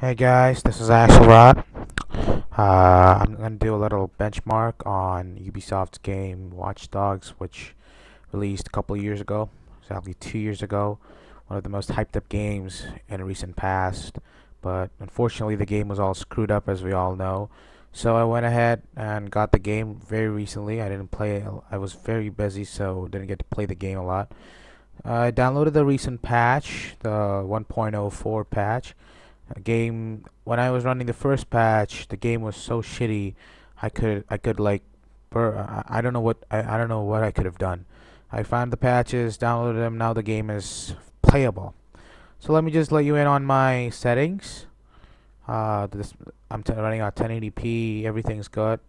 Hey guys, this is Axelrod. I'm gonna do a little benchmark on Ubisoft's game Watch Dogs, which released a couple of years ago, exactly 2 years ago. One of the most hyped up games in a recent past, but unfortunately the game was all screwed up, as we all know. So I went ahead and got the game very recently. I didn't play it. I was very busy, so didn't get to play the game a lot. I downloaded the recent patch, the 1.04 patch. A game when I was running the first patch, the game was so shitty. I could like, I don't know I don't know what I could have done. I found the patches, downloaded them. Now the game is playable. So let me just let you in on my settings. This I'm running on 1080p. Everything's good.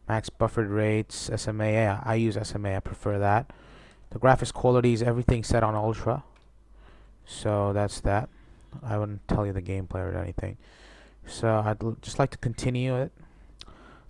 Max buffer rates, SMA. Yeah, I use SMA. I prefer that. The graphics quality is everything set on ultra. So that's that. I wouldn't tell you the gameplay or anything. So just like to continue it.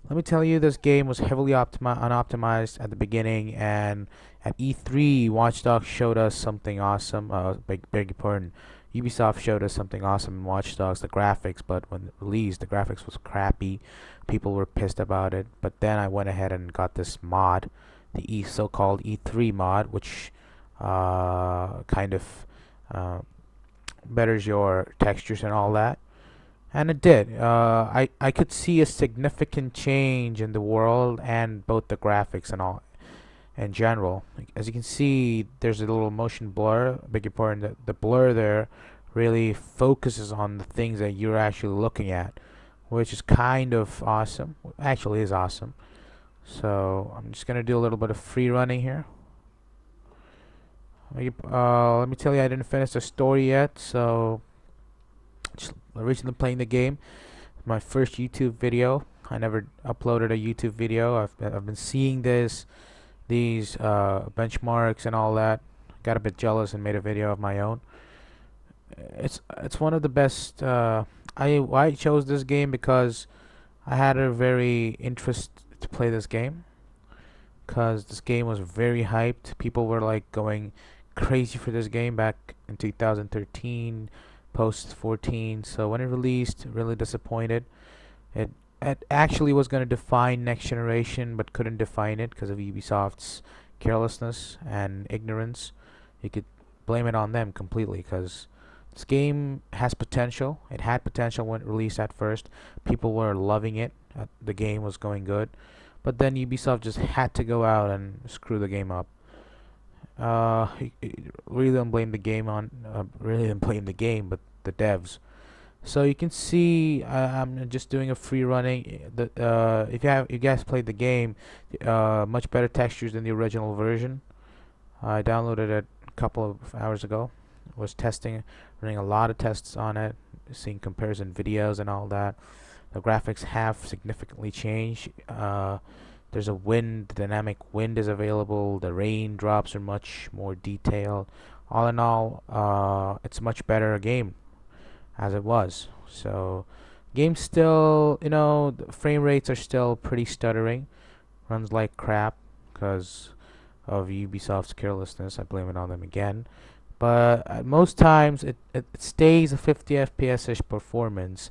Let me tell you, this game was heavily unoptimized at the beginning, and at E3, Watch Dogs showed us something awesome. Beg your pardon. Ubisoft showed us something awesome in Watch Dogs, the graphics, but when it released, the graphics was crappy. People were pissed about it. But then I went ahead and got this mod, the so-called E3 mod, which kind of uh, betters your textures and all that. And it did. I could see a significant change in the world and both the graphics and all in general. As you can see, there's a little motion blur. Beg your pardon. The blur there really focuses on the things that you're actually looking at, which is kind of awesome. Actually, is awesome. So I'm just gonna do a little bit of free running here. Let me tell you, I didn't finish the story yet, so just recently playing the game. My first YouTube video. I never uploaded a YouTube video. I've been seeing these benchmarks and all that. Got a bit jealous and made a video of my own. It's one of the best. I chose this game because I had a very interest to play this game because this game was very hyped. People were like going crazy for this game back in 2013, post 14. So when it released, really disappointed. It it actually was going to define next generation, but couldn't define it because of Ubisoft's carelessness and ignorance. You could blame it on them completely because this game has potential. It had potential when it released at first. People were loving it. The game was going good, but then Ubisoft just had to go out and screw the game up. Really don't blame the game on. Really don't blame the game, but the devs. So you can see I'm just doing a free running. If you guys played the game, much better textures than the original version. I downloaded it a couple of hours ago. Was testing, running a lot of tests on it, seeing comparison videos and all that. The graphics have significantly changed. There's a wind, the dynamic wind is available. The raindrops are much more detailed. All in all, it's a much better game as it was. So, game still, the frame rates are still pretty stuttering. Runs like crap because of Ubisoft's carelessness. I blame it on them again. But at most times, it stays a 50 FPS ish performance.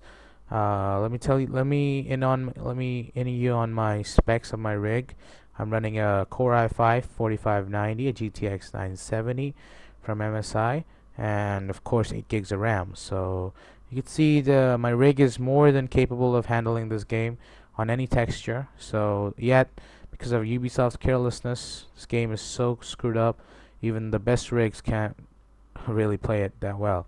Let me in you on my specs of my rig. I'm running a Core i5 4590, a GTX 970 from MSI, and of course 8 gigs of RAM. So you can see my rig is more than capable of handling this game on any texture. So yet, because of Ubisoft's carelessness, this game is so screwed up. Even the best rigs can't really play it that well.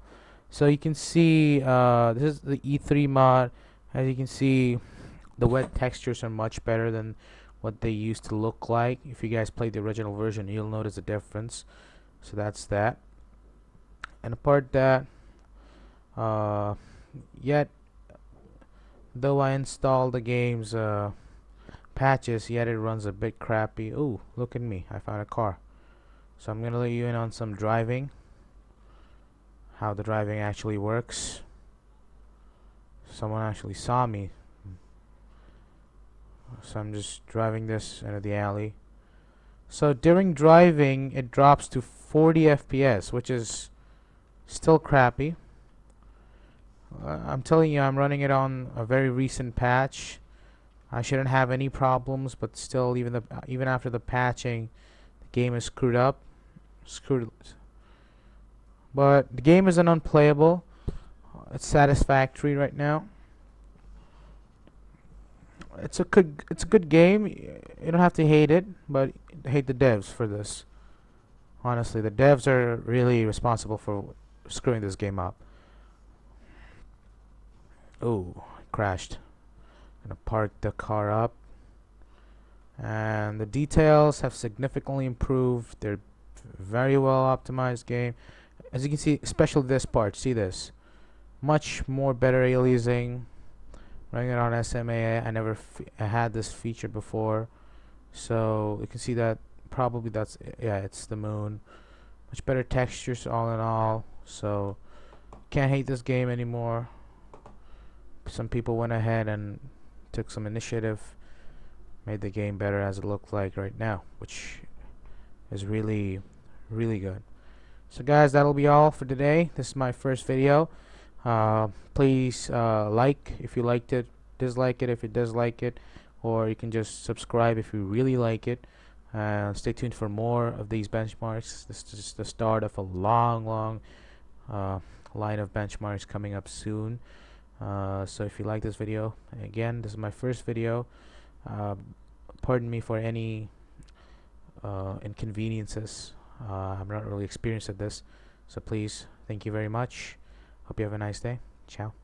So you can see this is the E3 mod. As you can see, the wet textures are much better than what they used to look like. If you guys played the original version, you'll notice a difference. So that's that. And apart that, uh, yet though I installed the game's patches, yet it runs a bit crappy. Ooh, look at me! I found a car. So I'm gonna let you in on some driving, how the driving actually works. Someone actually saw me, so I'm just driving this into the alley. So during driving, it drops to 40 FPS, which is still crappy. I'm telling you, I'm running it on a very recent patch. I shouldn't have any problems, but still, even after the patching, the game is screwed up. Screwed. But the game isn't unplayable. It's satisfactory right now. It's a good game. You don't have to hate it, but hate the devs for this. Honestly, the devs are really responsible for screwing this game up. Oh, crashed. Gonna park the car up. And the details have significantly improved. They're very well optimized game. As you can see, especially this part, see this. Much more better aliasing. Running it on SMA, I never had this feature before. So you can see that probably yeah, it's the moon. Much better textures all in all. So can't hate this game anymore. Some people went ahead and took some initiative, made the game better as it looks like right now, which is really good. So guys, that'll be all for today. This is my first video. Please like if you liked it, dislike it if you dislike it, or you can just subscribe if you really like it. Stay tuned for more of these benchmarks. This is just the start of a long line of benchmarks coming up soon. So if you like this video, again, this is my first video. Pardon me for any inconveniences. I'm not really experienced at this, so please, thank you very much. Hope you have a nice day. Ciao.